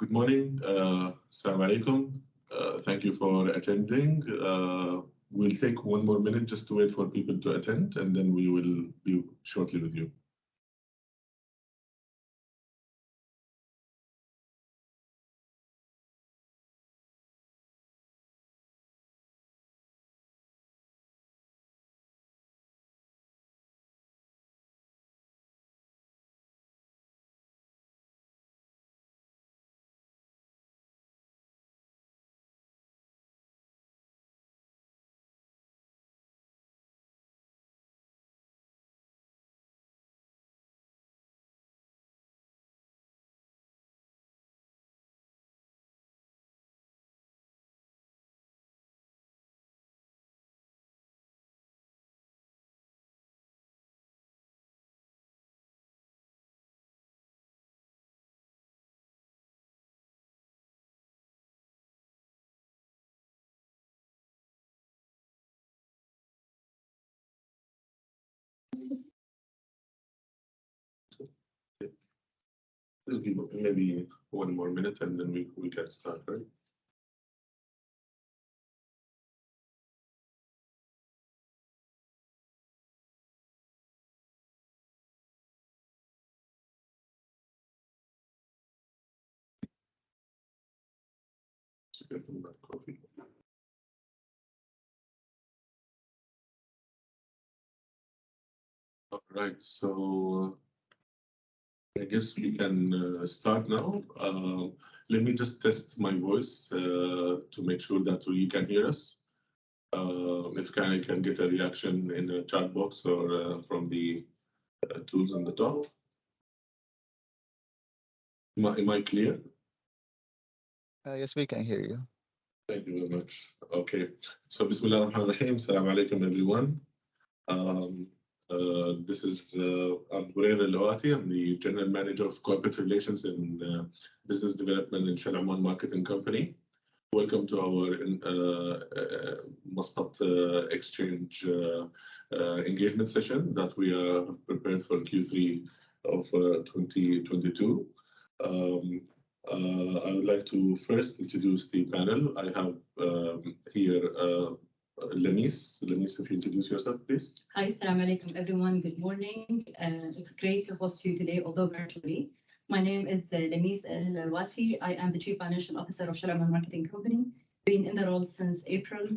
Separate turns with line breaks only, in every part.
Good morning. Assalamu alaikum. Thank you for attending. We'll take 1 more minute just to wait for people to attend, and then we will be shortly with you. Just give maybe 1 more minute, and then we can start, right? Coffee. All right, so I guess we can start now. Let me just test my voice to make sure that you can hear us. If I can get a reaction in the chat box or from the tools on the top. Am I clear?
Yes, we can hear you.
Thank you very much. Okay, so Bismillah ar-Rahman ar-Rahim. Assalamu alaikum, everyone. This is Abdulaziz Al-Lawati. I'm the General Manager of Corporate Relations and Business Development in Shell Oman Marketing Company. Welcome to our Muscat Exchange engagement session that we have prepared for Q3 of 2022. I would like to first introduce the panel. I have here Lemis. Lemis, if you introduce yourself, please.
Hi, assalamu alaikum, everyone. Good morning. It's great to host you today, although virtually. My name is Lemis Al-Wati. I am the Chief Financial Officer of Shell Oman Marketing Company. Been in the role since April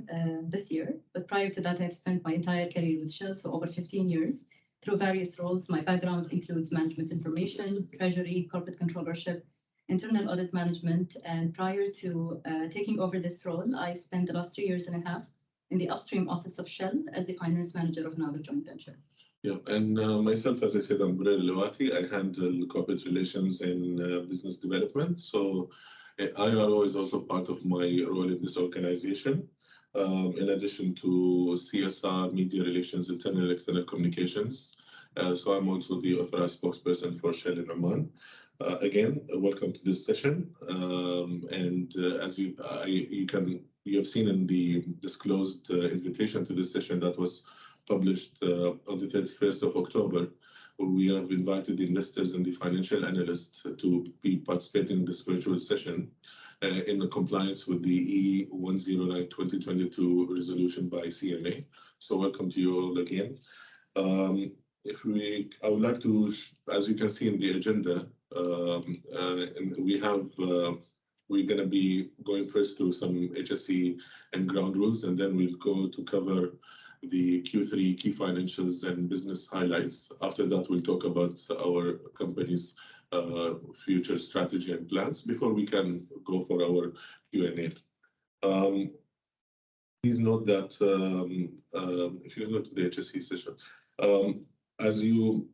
this year, but prior to that, I've spent my entire career with Shell, so over 15 years, through various roles. My background includes management information, treasury, corporate controllership, internal audit management, and prior to taking over this role, I spent the last 3 years and a half in the upstream office of Shell as the finance manager of another joint venture.
Yeah, and myself, as I said, I'm Abdulaziz Al-Lawati. I handle corporate relations and business development. So IRO is also part of my role in this organization. In addition to CSR, media relations, internal and external communications. So I'm also the authorized spokesperson for Shell in Oman. Again, welcome to this session. As you have seen in the disclosed invitation to this session that was published on the 31st of October, where we have invited the investors and the financial analysts to be participating in this virtual session in compliance with the E109/2022 resolution by CMA. So welcome to you all again. I would like to, as you can see in the agenda, we're going to be going first through some HSE and ground rules, and then we'll go to cover the Q3 key financials and business highlights. After that, we'll talk about our company's future strategy and plans before we can go for our Q&A. Please note that if you go to the HSE session, as you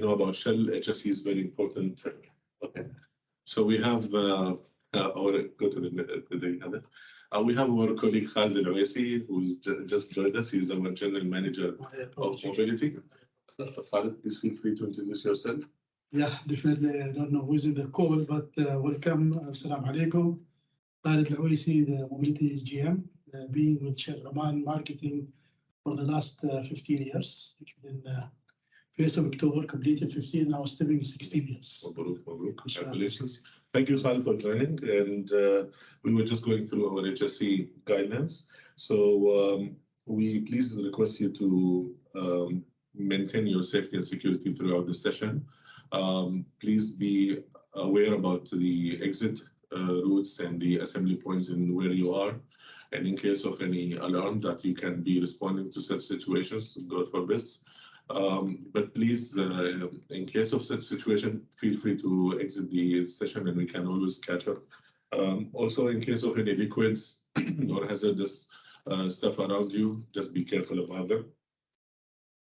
know about Shell, HSE is very important. Okay, so we have we have our colleague Khalid Al-Awaisi, who's just joined us. He's our General Manager of Mobility. Khalid, please feel free to introduce yourself.
Yeah, definitely. I don't know who's in the call, but welcome. Assalamu alaikum. Khalid Al-Awaisi, the Mobility GM, being with Shell Oman Marketing for the last 15 years. Been 1st of October, completed 15, now stepping 16 years.
Mabruk, mabruk. Congratulations. Thank you, Khalid, for joining. And we were just going through our HSE guidelines. So we please request you to maintain your safety and security throughout the session. Please be aware about the exit routes and the assembly points in where you are. And in case of any alarm that you can be responding to such situations, God forbid. But please, in case of such situation, feel free to exit the session and we can always catch up. Also, in case of any liquids or hazardous stuff around you, just be careful about them.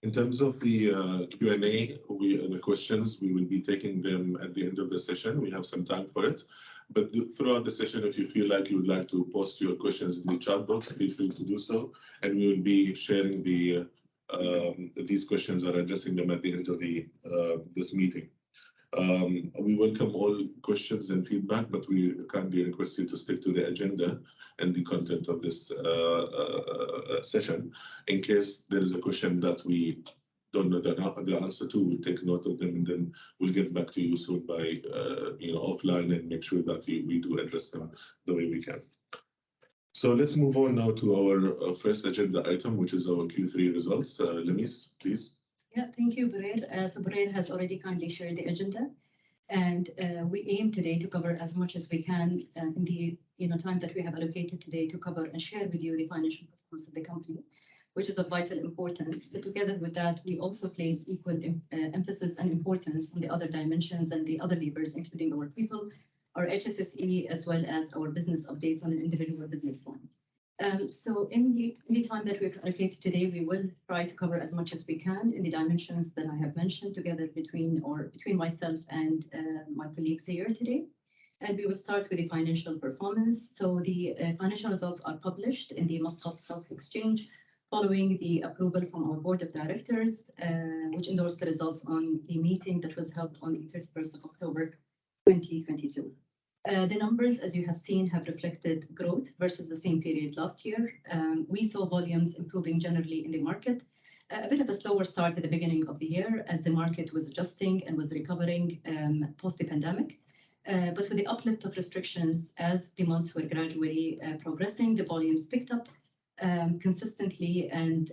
In terms of the Q&A, the questions, we will be taking them at the end of the session. We have some time for it. But throughout the session, if you feel like you would like to post your questions in the chat box, feel free to do so. And we will be sharing these questions or addressing them at the end of this meeting. We welcome all questions and feedback, but we kindly request you to stick to the agenda and the content of this session. In case there is a question that we don't know the answer to, we'll take note of them and then we'll get back to you soon by offline and make sure that we do address them the way we can. So let's move on now to our first agenda item, which is our Q3 results. Lemis, please.
Yeah, thank you, Bureir. So Bureir has already kindly shared the agenda, and we aim today to cover as much as we can in the time that we have allocated today to cover and share with you the financial performance of the company, which is of vital importance. But together with that, we also place equal emphasis and importance on the other dimensions and the other levers, including our people, our HSSE, as well as our business updates on an individual business line. So in the time that we've allocated today, we will try to cover as much as we can in the dimensions that I have mentioned together between myself and my colleagues here today. And we will start with the financial performance. So the financial results are published in the Muscat Stock Exchange following the approval from our board of directors, which endorsed the results on the meeting that was held on the 31st of October, 2022. The numbers, as you have seen, have reflected growth versus the same period last year. We saw volumes improving generally in the market, a bit of a slower start at the beginning of the year as the market was adjusting and was recovering post the pandemic. But with the uplift of restrictions as the months were gradually progressing, the volumes picked up consistently and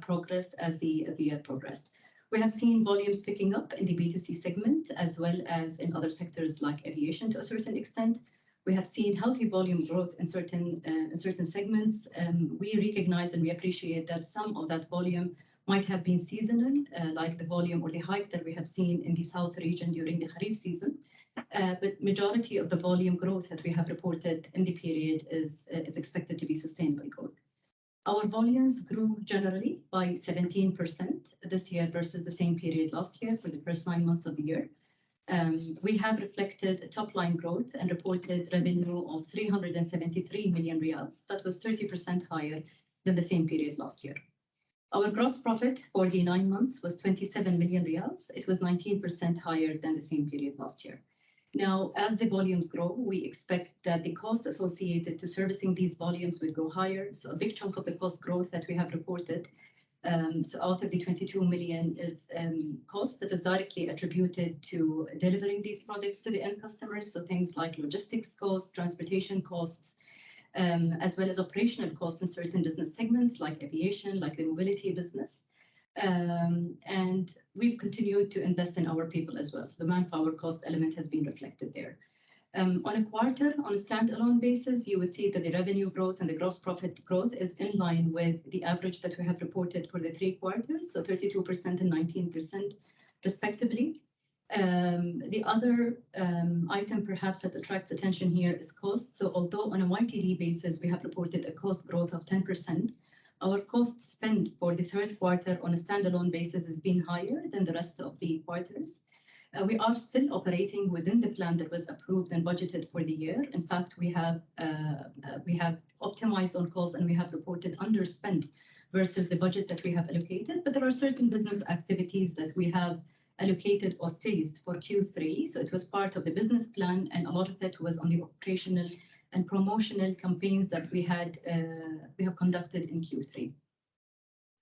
progressed as the year progressed. We have seen volumes picking up in the B2C segment as well as in other sectors like aviation to a certain extent. We have seen healthy volume growth in certain segments. We recognize and we appreciate that some of that volume might have been seasonal, like the volume or the hike that we have seen in the South region during the Kharif season. But majority of the volume growth that we have reported in the period is expected to be sustainable growth. Our volumes grew generally by 17% this year versus the same period last year for the first 9 months of the year. We have reflected a top-line growth and reported revenue of 373 million riyals. That was 30% higher than the same period last year. Our gross profit for the 9 months was 27 million riyals. It was 19% higher than the same period last year. Now, as the volumes grow, we expect that the costs associated to servicing these volumes will go higher. So a big chunk of the cost growth that we have reported, so out of the 22 million is cost that is directly attributed to delivering these products to the end customers. So things like logistics costs, transportation costs, as well as operational costs in certain business segments like aviation, like the mobility business. And we've continued to invest in our people as well. So the manpower cost element has been reflected there. On a standalone basis, you would see that the revenue growth and the gross profit growth is in line with the average that we have reported for the 3 quarters, so 32% and 19% respectively. The other item perhaps that attracts attention here is cost. So although on a YTD basis, we have reported a cost growth of 10%, our cost spend for the 3rd quarter on a standalone basis has been higher than the rest of the quarters. We are still operating within the plan that was approved and budgeted for the year. In fact, we have optimized on cost and we have reported underspend versus the budget that we have allocated. But there are certain business activities that we have allocated or phased for Q3. So it was part of the business plan and a lot of it was on the operational and promotional campaigns that we have conducted in Q3.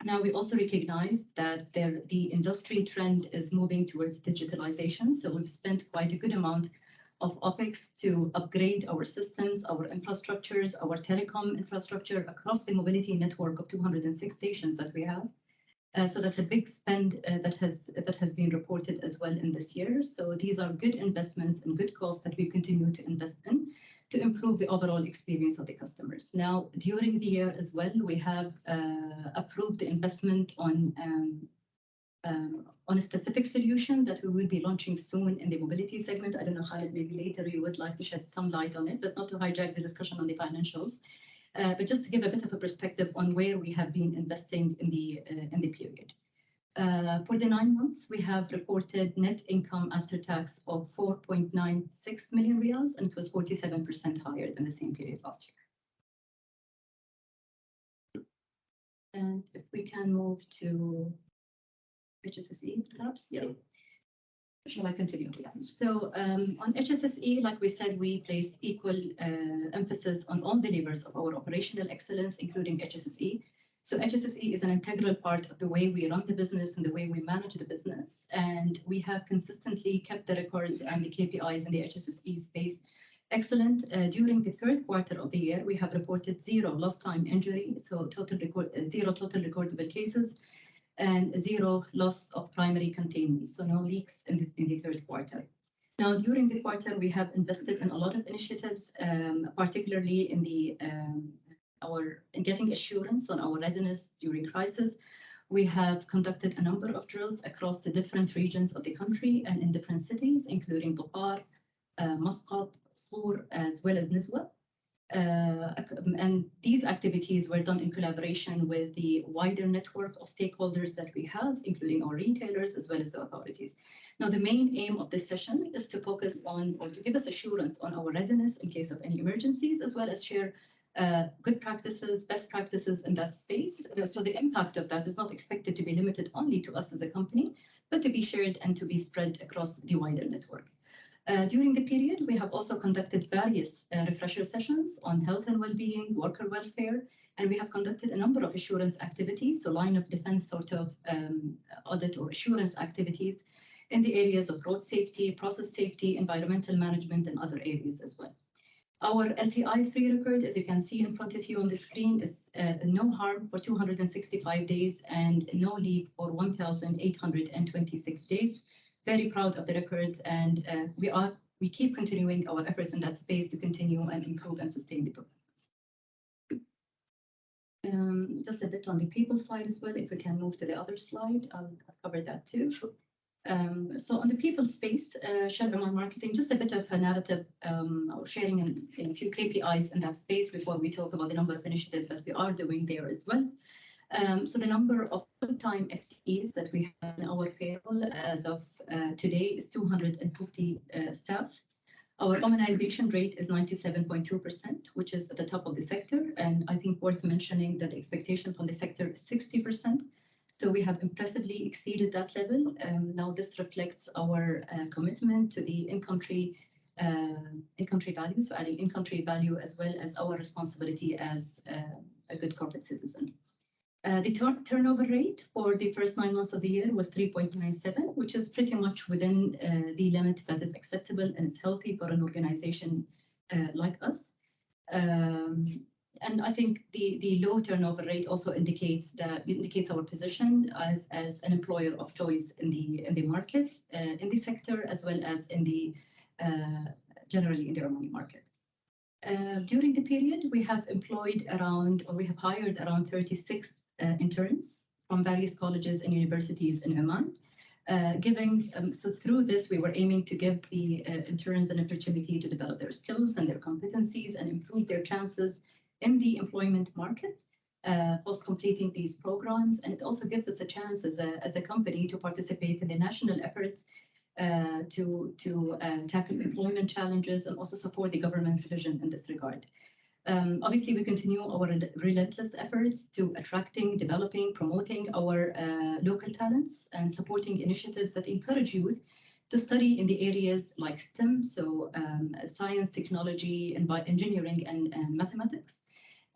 Now, we also recognize that the industry trend is moving towards digitalization. So we've spent quite a good amount of OpEx to upgrade our systems, our infrastructures, our telecom infrastructure across the mobility network of 206 stations that we have. So that's a big spend that has been reported as well in this year. So these are good investments and good costs that we continue to invest in to improve the overall experience of the customers. Now, during the year as well, we have approved the investment on a specific solution that we will be launching soon in the mobility segment. I don't know, Khalid, maybe later you would like to shed some light on it, but not to hijack the discussion on the financials. But just to give a bit of a perspective on where we have been investing in the period. For the 9 months, we have reported net income after tax of 4.96 million riyals, and it was 47% higher than the same period last year. And if we can move to HSSE, perhaps, yeah. Shall I continue? Yeah. So on HSSE, like we said, we place equal emphasis on all the levers of our operational excellence, including HSSE. So HSSE is an integral part of the way we run the business and the way we manage the business. And we have consistently kept the records and the KPIs in the HSSE space excellent. During the third quarter of the year, we have reported 0 lost time injury, so zero total recordable cases, and 0 loss of primary containment, so no leaks in the third quarter. Now, during the quarter, we have invested in a lot of initiatives, particularly in in getting assurance on our readiness during crisis. We have conducted a number of drills across the different regions of the country and in different cities, including Dhofar, Muscat, Sur, as well as Nizwa. And these activities were done in collaboration with the wider network of stakeholders that we have, including our retailers as well as the authorities. Now, the main aim of this session is to focus on, or to give us assurance on our readiness in case of any emergencies, as well as share good practices, best practices in that space. So the impact of that is not expected to be limited only to us as a company, but to be shared and to be spread across the wider network. During the period, we have also conducted various refresher sessions on health and well-being, worker welfare, and we have conducted a number of assurance activities, so line of defense sort of audit or assurance activities in the areas of road safety, process safety, environmental management, and other areas as well. Our LTI-free record, as you can see in front of you on the screen, is no harm for 265 days and no leave for 1,826 days. Very proud of the records, and we keep continuing our efforts in that space to continue and improve and sustain the performance. Just a bit on the people side as well. If we can move to the other slide, I'll cover that too. Sure. So on the people space, Shell Oman Marketing, just a bit of a narrative or sharing in a few KPIs in that space before we talk about the number of initiatives that we are doing there as well. So the number of full-time FTEs that we have in our payroll as of today is 250 staff. Our Omanization rate is 97.2%, which is at the top of the sector. And I think worth mentioning that the expectation from the sector is 60%. So we have impressively exceeded that level. Now this reflects our commitment to the in-country value, so adding in-country value as well as our responsibility as a good corporate citizen. The turnover rate for the first 9 months of the year was 3.97, which is pretty much within the limit that is acceptable and is healthy for an organization like us. And I think the low turnover rate also indicates our position as an employer of choice in the market, in the sector, as well as in the generally in the Omani market. During the period, we have hired around 36 interns from various colleges and universities in Oman. So through this, we were aiming to give the interns an opportunity to develop their skills and their competencies and improve their chances in the employment market post completing these programs. And it also gives us a chance as a company to participate in the national efforts to tackle employment challenges and also support the government's vision in this regard. Obviously, we continue our relentless efforts to attracting, developing, promoting our local talents and supporting initiatives that encourage youth to study in the areas like STEM, so science, technology, engineering, and mathematics.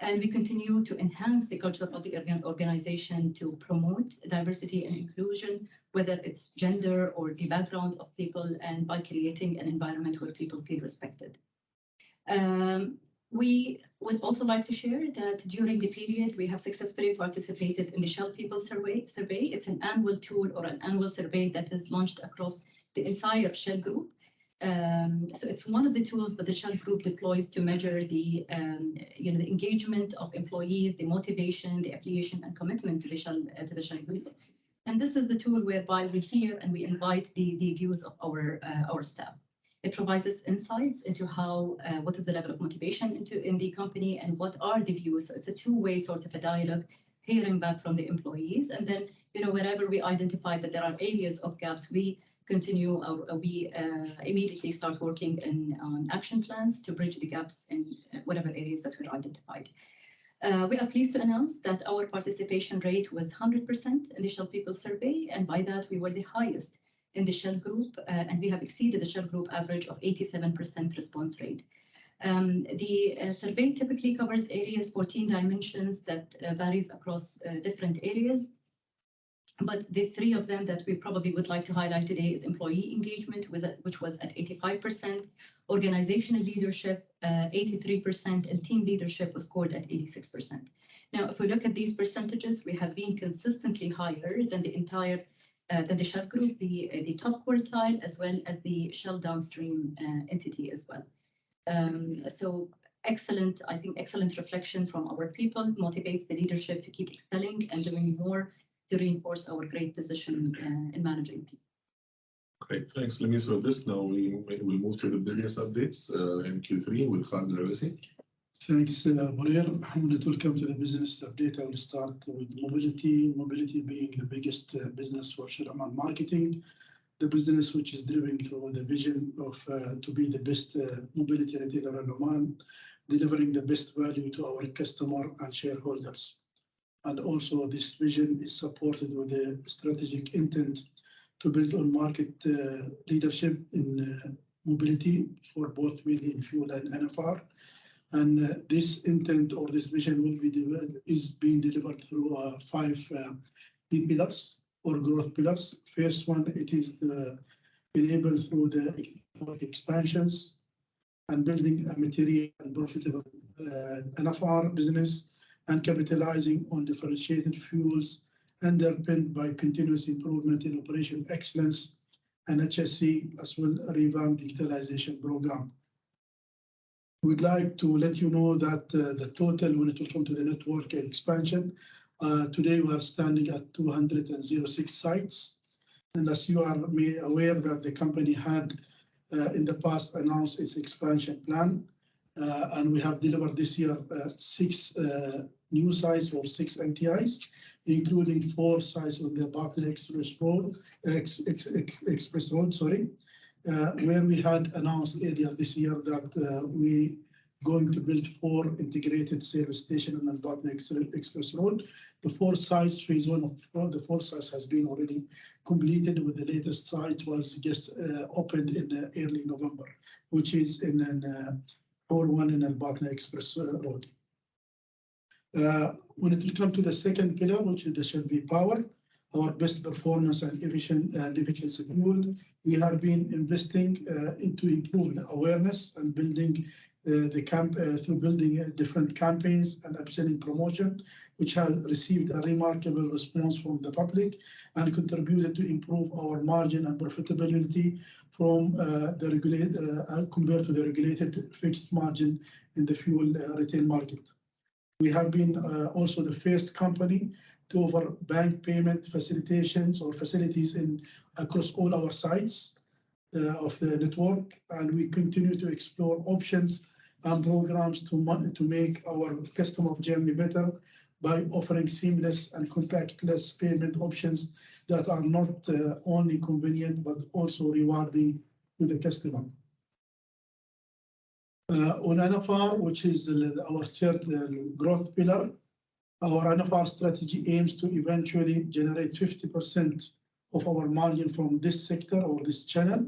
And we continue to enhance the culture of the organization to promote diversity and inclusion, whether it's gender or the background of people, and by creating an environment where people feel respected. We would also like to share that during the period, we have successfully participated in the Shell People Survey. It's an annual tool or an annual survey that is launched across the entire Shell Group. So it's one of the tools that the Shell Group deploys to measure the the engagement of employees, the motivation, the affiliation, and commitment to the Shell Group. And this is the tool whereby we hear and we invite the views of our staff. It provides us insights into what is the level of motivation in the company and what are the views. So it's a two-way sort of a dialogue, hearing back from the employees, and then wherever we identify that there are areas of gaps, we continue or we immediately start working on action plans to bridge the gaps in whatever areas that were identified. We are pleased to announce that our participation rate was 100% in the Shell People Survey, and by that we were the highest in the Shell Group, and we have exceeded the Shell Group average of 87% response rate. The survey typically covers areas, 14 dimensions that varies across different areas. But the three of them that we probably would like to highlight today is employee engagement, which was at 85%, organizational leadership, 83%, and team leadership was scored at 86%. Now, if we look at these percentages, we have been consistently higher than the Shell Group, the top quartile, as well as the Shell downstream entity as well. So excellent, I think, excellent reflection from our people, motivates the leadership to keep excelling and doing more to reinforce our great position in managing people.
Great, thanks, Lamis, for this. Now we will move to the business updates in Q3 with Khalid Al-Awaiси.
Thanks, Borir. Alhamdulillah, welcome to the business update. I will start with mobility. Mobility being the biggest business for Oman Marketing, the business which is driven through the vision of to be the best mobility retailer in Oman, delivering the best value to our customer and shareholders. And also this vision is supported with a strategic intent to build on market leadership in mobility for both wheeling, fuel, and NFR. And this intent or this vision is being delivered through 5 key pillars or growth pillars. First one, it is enabled through the expansions and building a material and profitable NFR business, and capitalizing on differentiated fuels underpinned by continuous improvement in operational excellence and HSC, as well as a revamped digitalization program. We'd like to let you know that the total, when it will come to the network expansion, today we are standing at 206 sites. And as you are aware that the company had in the past announced its expansion plan, and we have delivered this year 6 new sites or 6 NTIs, including 4 sites on the Batna Express Road, where we had announced earlier this year that we going to build 4 integrated service stations on the Batna Express Road. The 4 sites, phase 1 of the 4 sites has been already completed, with the latest site was just opened in early November, which is in or one in Al-Batna Express Road. When it will come to the second pillar, which is the Shell Power, our best performance and efficiency fuel, we have been investing into improve the awareness and building through building different campaigns and upselling promotion, which have received a remarkable response from the public and contributed to improve our margin and profitability from the regulated compared to the regulated fixed margin in the fuel retail market. We have been also the first company to offer bank payment facilitations or facilities across all our sites of the network, and we continue to explore options and programs to make our customer journey better by offering seamless and contactless payment options that are not only convenient but also rewarding to the customer. On NFR, which is our third growth pillar, our NFR strategy aims to eventually generate 50% of our margin from this sector or this channel.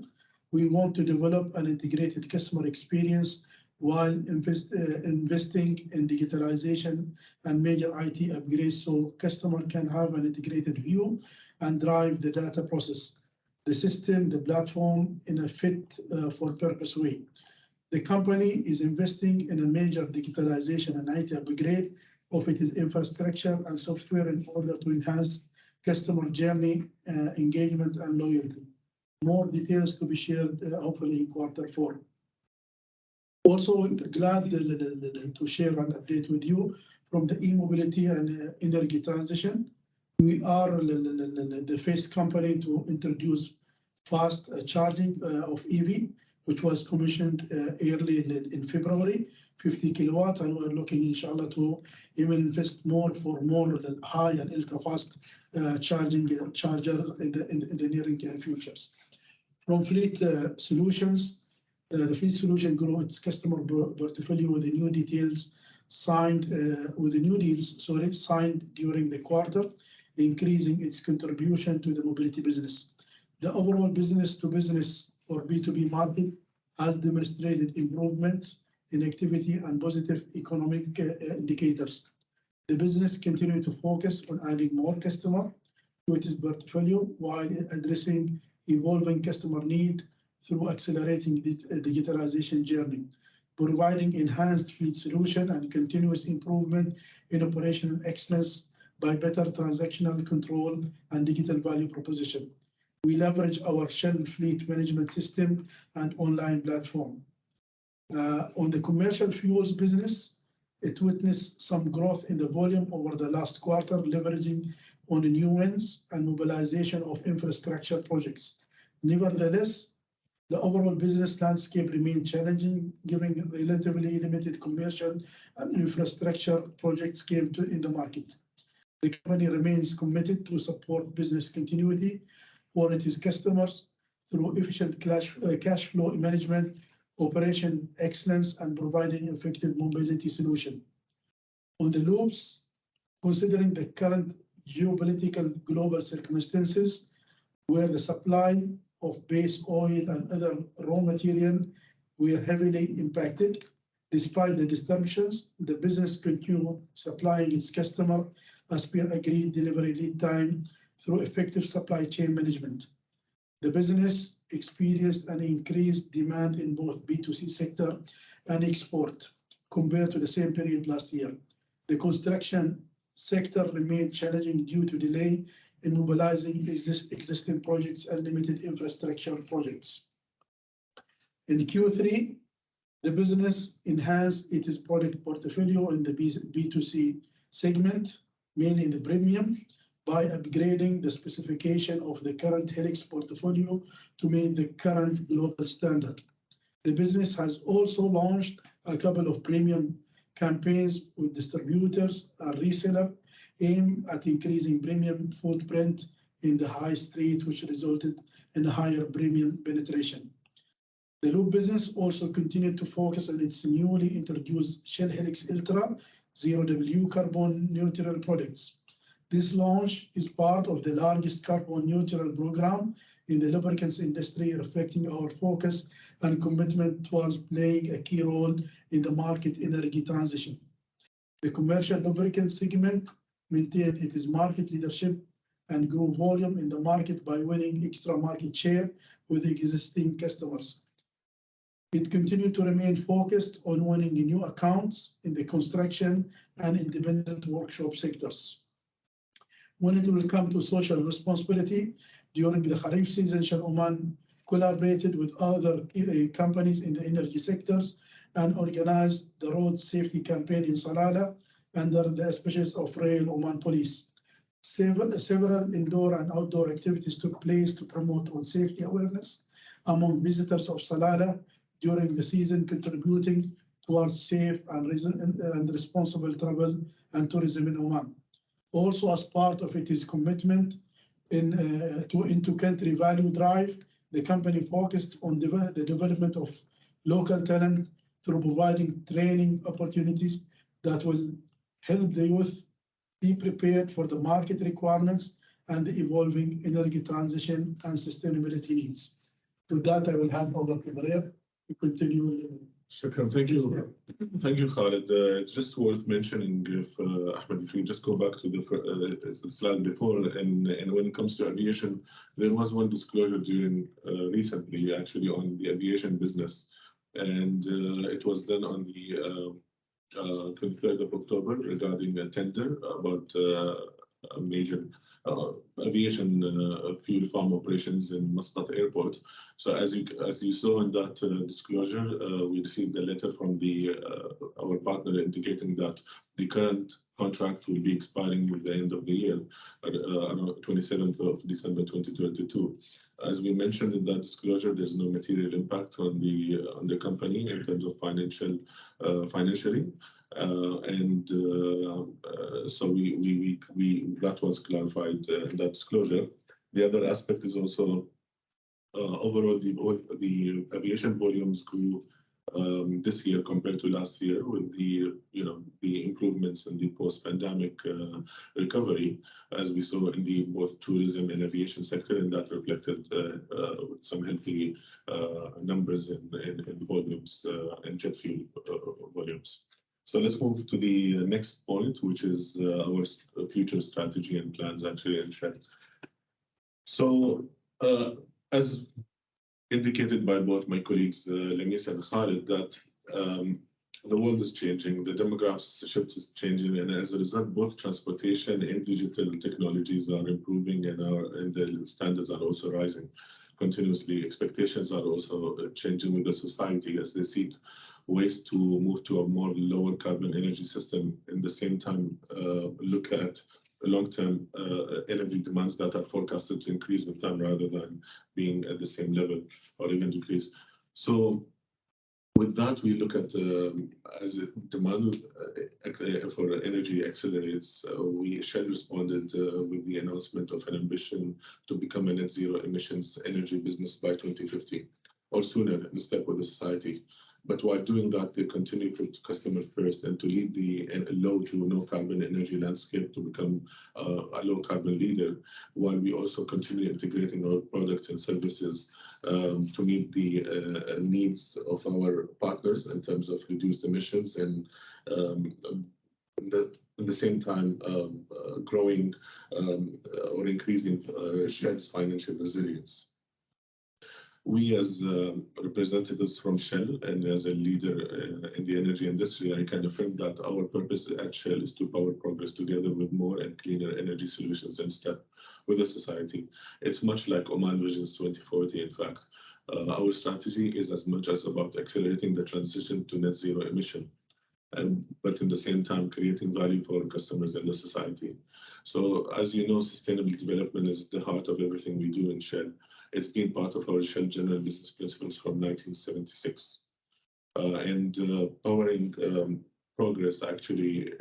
We want to develop an integrated customer experience while investing in digitalization and major IT upgrades so customer can have an integrated view and drive the data process, the system, the platform in a fit for purpose way. The company is investing in a major digitalization and IT upgrade of its infrastructure and software in order to enhance customer journey, engagement, and loyalty. More details to be shared hopefully in Q4. Also glad to share an update with you from the e-mobility and energy transition. We are the first company to introduce fast charging of EV, which was commissioned early in February, 50 kilowatt, and we're looking, inshallah, to even invest more for more high and ultra fast charger in the nearing futures. From fleet solutions, the fleet solution grew its customer portfolio with the new deals signed during the quarter, increasing its contribution to the mobility business. The overall business to business or B2B market has demonstrated improvements in activity and positive economic indicators. The business continued to focus on adding more customer to its portfolio while addressing evolving customer need through accelerating the digitalization journey, providing enhanced fleet solution and continuous improvement in operational excellence by better transactional control and digital value proposition. We leverage our Shell fleet management system and online platform. On the commercial fuels business, it witnessed some growth in the volume over the last quarter, leveraging on new wins and mobilization of infrastructure projects. Nevertheless, the overall business landscape remained challenging, given relatively limited commercial and infrastructure projects came in the market. The company remains committed to support business continuity for its customers through efficient cash flow management, operation excellence, and providing effective mobility solution. On the loops, considering the current geopolitical global circumstances, where the supply of base oil and other raw material were heavily impacted, despite the disruptions, the business continued supplying its customer as per agreed delivery lead time through effective supply chain management. The business experienced an increased demand in both B2C sector and export compared to the same period last year. The construction sector remained challenging due to delay in mobilizing existing projects and limited infrastructure projects. In Q3, the business enhanced its product portfolio in the B2C segment, mainly in the premium, by upgrading the specification of the current Helix portfolio to meet the current global standard. The business has also launched a couple of premium campaigns with distributors and resellers aimed at increasing premium footprint in the high street, which resulted in a higher premium penetration. The lube business also continued to focus on its newly introduced Shell Helix Ultra 0W carbon neutral products. This launch is part of the largest carbon neutral program in the lubricants industry, reflecting our focus and commitment towards playing a key role in the market energy transition. The commercial lubricants segment maintained its market leadership and grew volume in the market by winning extra market share with existing customers. It continued to remain focused on winning new accounts in the construction and independent workshop sectors. When it will come to social responsibility, during the Kharif season, Shell Oman collaborated with other companies in the energy sectors and organized the road safety campaign in Salalah under the auspices of Rail Oman Police. Several indoor and outdoor activities took place to promote road safety awareness among visitors of Salalah during the season, contributing towards safe and responsible travel and tourism in Oman. Also, as part of its commitment into country value drive, the company focused on the development of local talent through providing training opportunities that will help the youth be prepared for the market requirements and the evolving energy transition and sustainability needs. With that, I will hand over to Maria to continue.
Shukran. Thank you, Khalid. It's just worth mentioning, if Ahmed, if you just go back to the slide before, and when it comes to aviation, there was one disclosure during recently, actually, on the aviation business, and it was done on the 23rd of October regarding a tender about a major aviation fuel farm operations in Muscat Airport. So as you saw in that disclosure, we received a letter from our partner indicating that the current contract will be expiring with the end of the year, on 27th of December 2022. As we mentioned in that disclosure, there's no material impact on the company in terms of financially. So that was clarified in that disclosure. The other aspect is also overall the aviation volumes grew this year compared to last year, with the improvements in the post-pandemic recovery, as we saw in the both tourism and aviation sector, and that reflected some healthy numbers in volumes and jet fuel volumes. So let's move to the next point, which is our future strategy and plans, actually, in Shell. So as indicated by both my colleagues, Lemis and Khalid, that the world is changing, the demographics shift is changing, and as a result, both transportation and digital technologies are improving, and the standards are also rising continuously. Expectations are also changing with the society as they seek ways to move to a more lower carbon energy system. In the same time, look at long-term energy demands that are forecasted to increase with time rather than being at the same level or even decrease. So with that, we look at as demand for energy accelerates, Shell responded with the announcement of an ambition to become a net zero emissions energy business by 2050, or sooner, in step with the society. But while doing that, they continue to put customer first and to lead the low to no carbon energy landscape to become a low carbon leader, while we also continue integrating our products and services to meet the needs of our partners in terms of reduced emissions, and at the same time growing or increasing Shell's financial resilience. We, as representatives from Shell and as a leader in the energy industry, I can affirm that our purpose at Shell is to power progress together with more and cleaner energy solutions in step with the society. It's much like Oman Vision's 2040, in fact. Our strategy is as much as about accelerating the transition to net zero emission, but in the same time creating value for our customers and the society. So as you know, sustainable development is at the heart of everything we do in Shell. It's been part of our Shell General Business Principles from 1976. Powering progress actually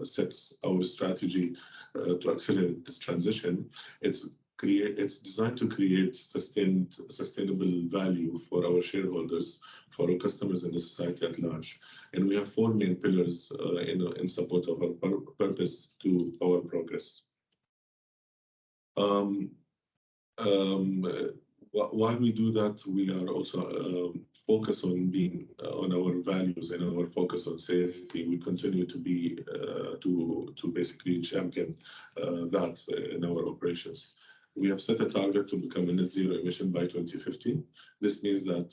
sets our strategy to accelerate this transition. It's designed to create sustainable value for our shareholders, for our customers, and the society at large. And we have four main pillars in support of our purpose to power progress. While we do that, we are also focused on being on our values and our focus on safety. We continue to be to basically champion that in our operations. We have set a target to become a net zero emission by 2050. This means that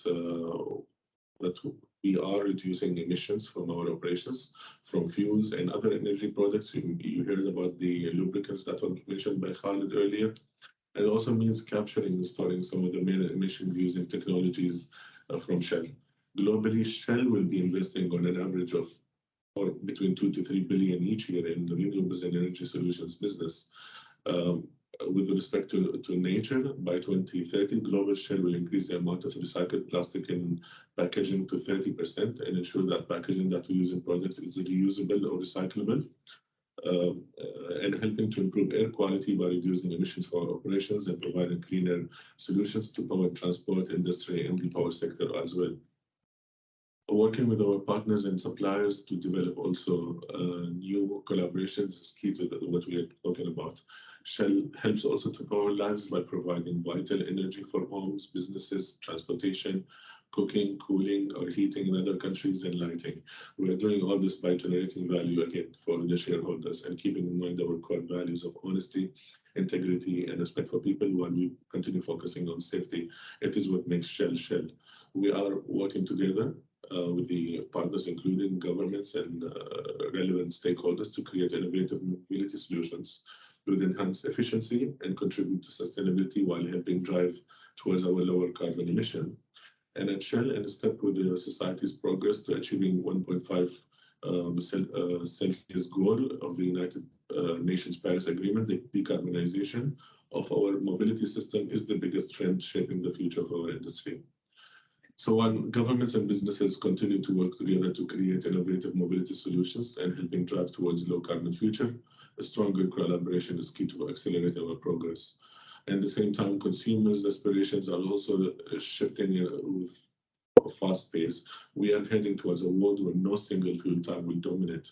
we are reducing emissions from our operations, from fuels and other energy products. You heard about the lubricants that were mentioned by Khalid earlier. It also means capturing and storing some of the main emission using technologies from Shell. Globally, Shell will be investing on an average of between 2 to 3 billion each year in the renewables and energy solutions business. With respect to nature, by 2030, global Shell will increase the amount of recycled plastic in packaging to 30% and ensure that packaging that we use in products is reusable or recyclable. And helping to improve air quality by reducing emissions for our operations and providing cleaner solutions to power transport industry and the power sector as well. Working with our partners and suppliers to develop also new collaborations is key to what we are talking about. Shell helps also to power lives by providing vital energy for homes, businesses, transportation, cooking, cooling, or heating in other countries, and lighting. We are doing all this by generating value again for the shareholders and keeping in mind our core values of honesty, integrity, and respect for people while we continue focusing on safety. It is what makes Shell Shell. We are working together with the partners, including governments and relevant stakeholders, to create innovative mobility solutions with enhanced efficiency and contribute to sustainability while helping drive towards our lower carbon emission. And at Shell, in step with the society's progress to achieving 1.5 Celsius goal of the United Nations Paris Agreement, the decarbonization of our mobility system is the biggest trend shaping the future of our industry. So while governments and businesses continue to work together to create innovative mobility solutions and helping drive towards low carbon future, a stronger collaboration is key to accelerate our progress. At the same time, consumers' aspirations are also shifting with a fast pace. We are heading towards a world where no single fuel type will dominate.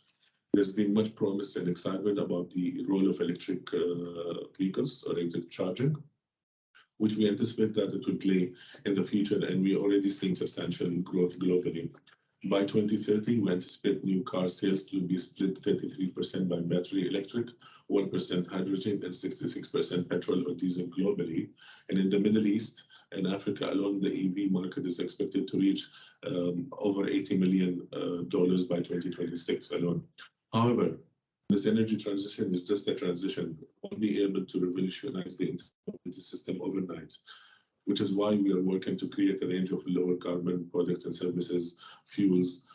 There's been much promise and excitement about the role of electric vehicles or electric charging, which we anticipate that it will play in the future, and we are already seeing substantial growth globally. By 2030, we anticipate new car sales to be split 33% by battery electric, 1% hydrogen, and 66% petrol or diesel globally. And in the Middle East and Africa alone, the EV market is expected to reach over $80 million by 2026 alone. However, this energy transition is just a transition, won't be able to revolutionize the entire system overnight, which is why we are working to create a range of lower carbon products and services, fuels,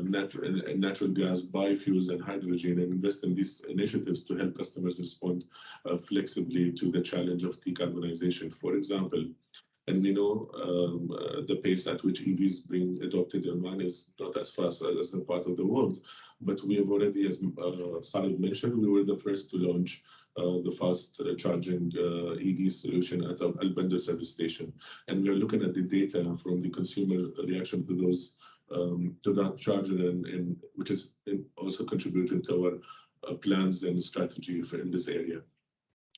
natural gas, biofuels, and hydrogen, and invest in these initiatives to help customers respond flexibly to the challenge of decarbonization. For example, and we know the pace at which EVs being adopted in Oman is not as fast as a part of the world, but we have already, as Khalid mentioned, we were the first to launch the fast charging EV solution at Al Bandar service station. And we are looking at the data from the consumer reaction to those to that charger, and which is also contributing to our plans and strategy in this area.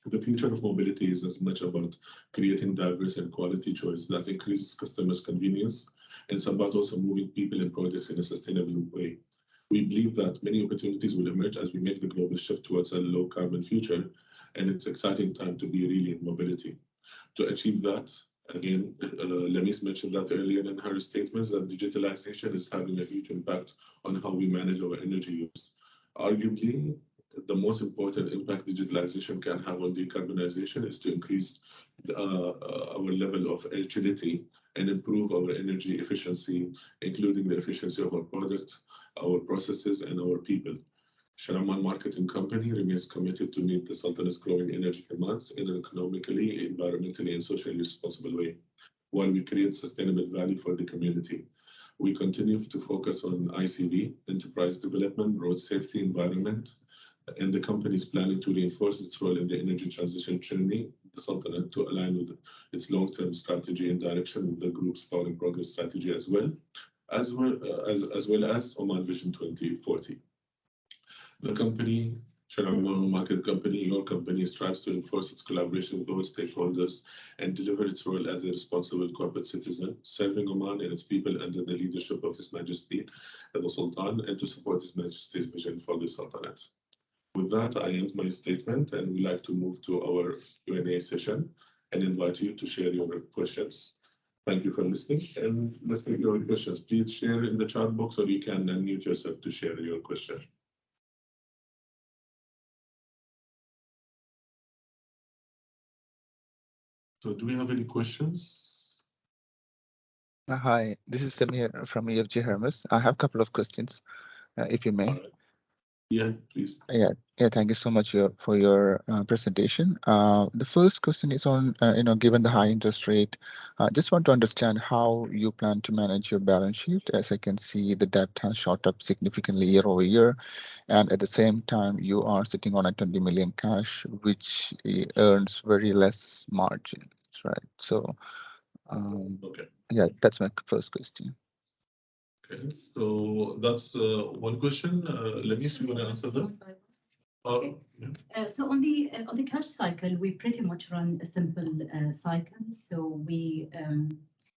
The future of mobility is as much about creating diverse and quality choice that increases customers' convenience, and it's about also moving people and projects in a sustainable way. We believe that many opportunities will emerge as we make the global shift towards a low carbon future, and it's an exciting time to be really in mobility. To achieve that, again, Lemis mentioned that earlier in her statements, that digitalization is having a huge impact on how we manage our energy use. Arguably, the most important impact digitalization can have on decarbonization is to increase our level of agility and improve our energy efficiency, including the efficiency of our products, our processes, and our people. Shell Oman Marketing Company remains committed to meet the Sultanate's growing energy demands in an economically, environmentally, and socially responsible way, while we create sustainable value for the community. We continue to focus on ICV, enterprise development, road safety, environment, and the company is planning to reinforce its role in the energy transition journey, the Sultanate, to align with its long-term strategy and direction with the group's Power and Progress strategy as well as Oman Vision 2040. The company, Shell Oman Marketing Company, your company, strives to enforce its collaboration with all stakeholders and deliver its role as a responsible corporate citizen, serving Oman and its people under the leadership of His Majesty, the Sultan, and to support His Majesty's vision for the Sultanate. With that, I end my statement, and we'd like to move to our Q&A session and invite you to share your questions. Thank you for listening, and let's take your questions. Please share in the chat box, or you can unmute yourself to share your question. So do we have any questions?
Hi, this is Samir from EFG Hermes. I have a couple of questions, if you may.
Yeah, please.
Yeah, thank you so much for your presentation. The first question is on, given the high interest rate, just want to understand how you plan to manage your balance sheet. As I can see, the debt has shot up significantly year over year, and at the same time, you are sitting on a 20 million cash, which earns very less margins, right? So,
Okay.
yeah, that's my first question.
Okay, so that's one question. Lemis, you want to answer that?
Okay. So on the cash cycle, we pretty much run a simple cycle. So we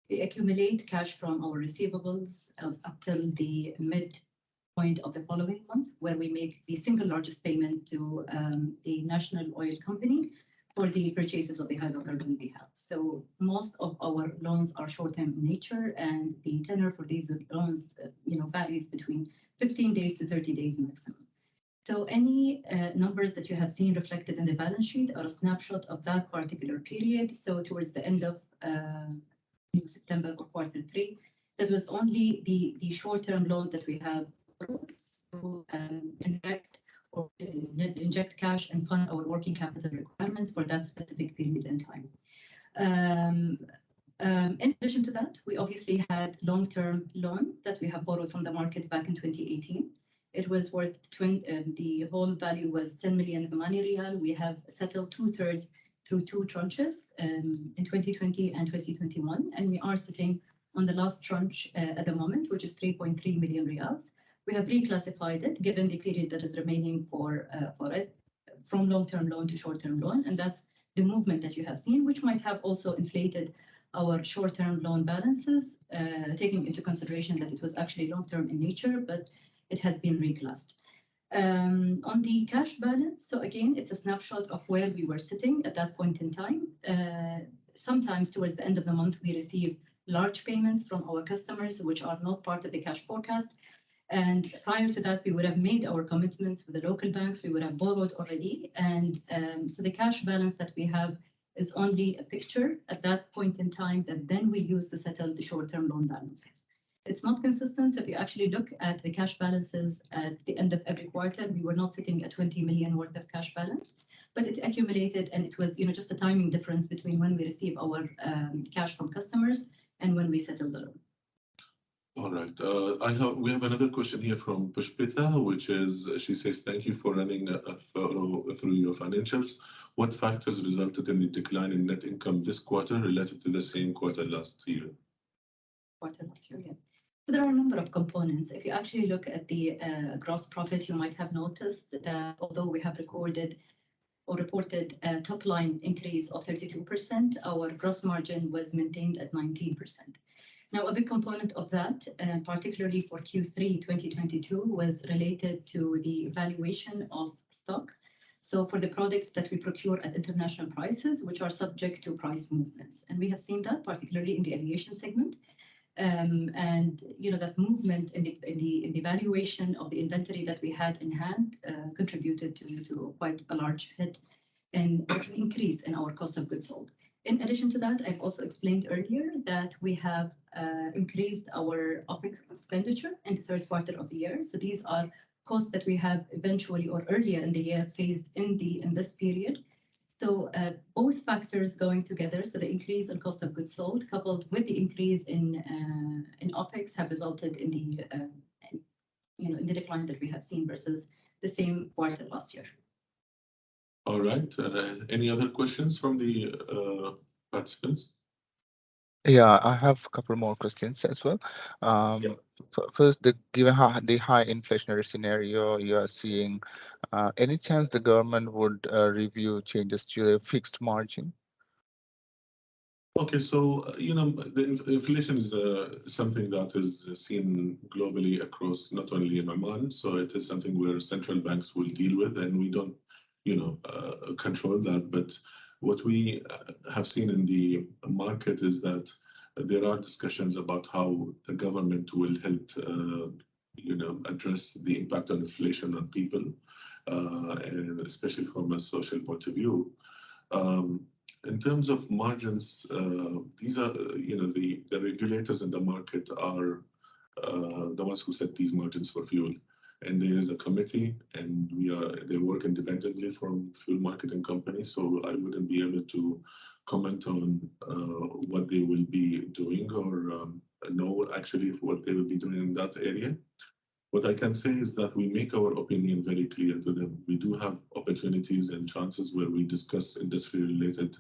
We accumulate cash from our receivables up till the midpoint of the following month, where we make the single largest payment to the national oil company for the purchases of the hydrocarbon we have. So most of our loans are short-term in nature, and the tenor for these loans, varies between 15 days to 30 days maximum. So any numbers that you have seen reflected in the balance sheet are a snapshot of that particular period. So towards the end of September or quarter three, that was only the short-term loan that we have to inject cash and fund our working capital requirements for that specific period in time. In addition to that, we obviously had long-term loan that we have borrowed from the market back in 2018. It was worth the whole value was 10 million Omani riyal. We have settled 2/3 through two tranches in 2020 and 2021, and we are sitting on the last tranche at the moment, which is 3.3 million riyals. We have reclassified it given the period that is remaining for it from long-term loan to short-term loan, and that's the movement that you have seen, which might have also inflated our short-term loan balances, taking into consideration that it was actually long-term in nature, but it has been reclassed. On the cash balance, so again, it's a snapshot of where we were sitting at that point in time. Sometimes towards the end of the month, we receive large payments from our customers, which are not part of the cash forecast. And prior to that, we would have made our commitments with the local banks. We would have borrowed already. And so the cash balance that we have is only a picture at that point in time that then we use to settle the short-term loan balances. It's not consistent. So if you actually look at the cash balances at the end of every quarter, we were not sitting at 20 million worth of cash balance, but it accumulated, and it was just a timing difference between when we receive our cash from customers and when we settle the loan.
All right. We have another question here from Pushpita, which is, she says, thank you for running through your financials. What factors resulted in the decline in net income this quarter relative to the same quarter last year?
Yeah. So there are a number of components. If you actually look at the gross profit, you might have noticed that although we have recorded or reported a top line increase of 32%, our gross margin was maintained at 19%. Now, a big component of that, particularly for Q3 2022, was related to the valuation of stock. So for the products that we procure at international prices, which are subject to price movements. And we have seen that particularly in the aviation segment. And that movement in the valuation of the inventory that we had in hand contributed to quite a large hit and increase in our cost of goods sold. In addition to that, I've also explained earlier that we have increased our OpEx expenditure in the third quarter of the year. So these are costs that we have eventually or earlier in the year phased in this period. So both factors going together, so the increase in cost of goods sold coupled with the increase in OpEx have resulted in the decline that we have seen versus the same quarter last year.
All right. Any other questions from the participants?
Yeah, I have a couple more questions as well. First, given the high inflationary scenario you are seeing, any chance the government would review changes to the fixed margin?
Okay, so the inflation is something that is seen globally across, not only in Oman. So it is something where central banks will deal with, and we don't control that. But what we have seen in the market is that there are discussions about how the government will help, address the impact of inflation on people, and especially from a social point of view. In terms of margins, these are, the regulators in the market are the ones who set these margins for fuel. And there is a committee, and they work independently from Fuel Marketing Company. So I wouldn't be able to comment on what they will be doing or know actually what they will be doing in that area. What I can say is that we make our opinion very clear to them. We do have opportunities and chances where we discuss industry-related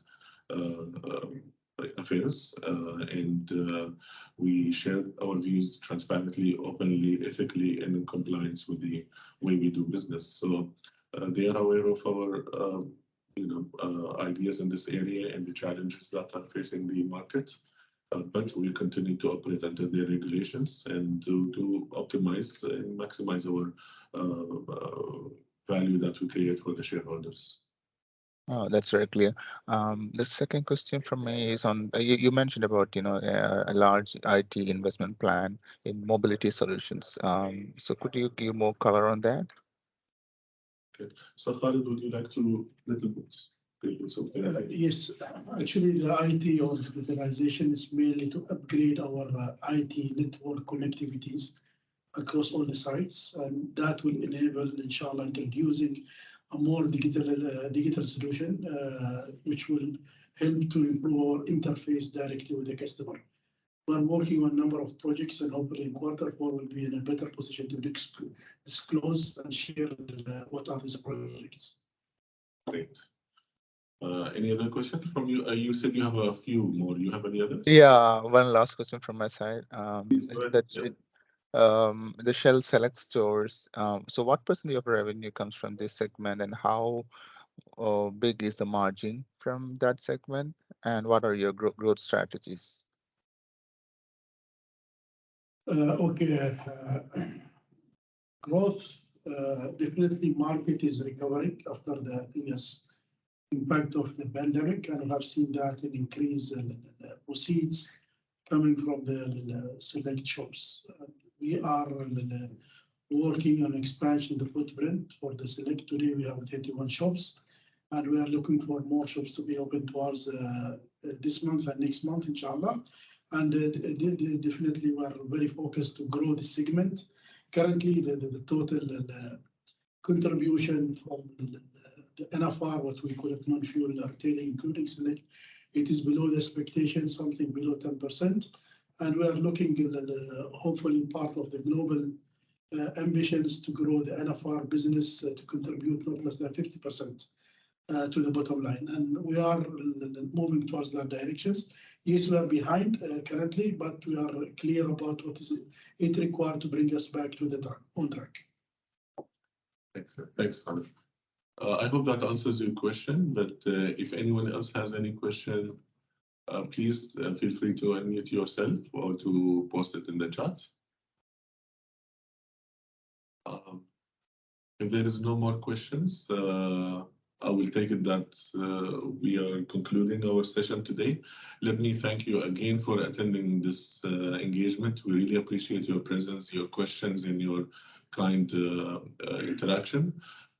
affairs, and we share our views transparently, openly, ethically, and in compliance with the way we do business. So they are aware of our ideas in this area and the challenges that are facing the market. but we continue to operate under their regulations and to optimize and maximize our value that we create for the shareholders.
Oh, that's very clear. The second question from me is on you mentioned about a large IT investment plan in mobility solutions. So could you give more color on that?
Okay. So Khalid, would you like to little bit something?
Yes, actually, the IT or digitalization is mainly to upgrade our IT network connectivities across all the sites, and that will enable, inshallah, introducing a more digital solution, which will help to improve our interface directly with the customer. We're working on a number of projects, and hopefully in Q4 we'll be in a better position to disclose and share what are these projects.
Great. Any other question from you? You said you have a few more. You have any others?
Yeah, one last question from my side.
Please go ahead.
The Shell Select stores. So what percentage of revenue comes from this segment, and how big is the margin from that segment, and what are your growth strategies?
Okay. Growth, definitely market is recovering after the previous impact of the pandemic, and we have seen that an increase in proceeds coming from the select shops. We are working on expansion the footprint for the select. Today we have 31 shops, and we are looking for more shops to be open towards this month and next month, inshallah. And definitely we are very focused to grow the segment. Currently, the total contribution from the NFR, what we call it, non-fuel retailing, including select, it is below the expectation, something below 10%. And we are looking, hopefully, part of the global ambitions to grow the NFR business to contribute not less than 50% to the bottom line. And we are moving towards that directions. Yes, we are behind currently, but we are clear about what is it required to bring us back to the on track.
Excellent. Thanks, Khalid. I hope that answers your question, but if anyone else has any question, please feel free to unmute yourself or to post it in the chat. If there is no more questions, I will take it that we are concluding our session today. Let me thank you again for attending this engagement. We really appreciate your presence, your questions, and your kind interaction.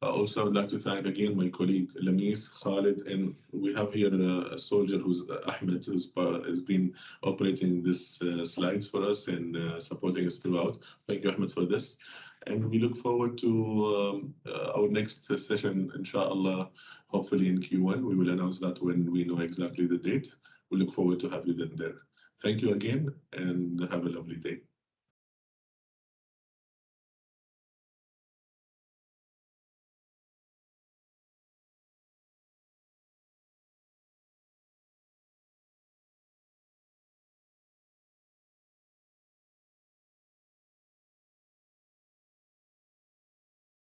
Also, I would like to thank again my colleague Lamis, Khalid, and we have here a soldier who's Ahmed, who's has been operating this slides for us and supporting us throughout. Thank you, Ahmed, for this. And we look forward to our next session, inshallah, hopefully in Q1. We will announce that when we know exactly the date. We look forward to have you then there. Thank you again, and have a lovely day.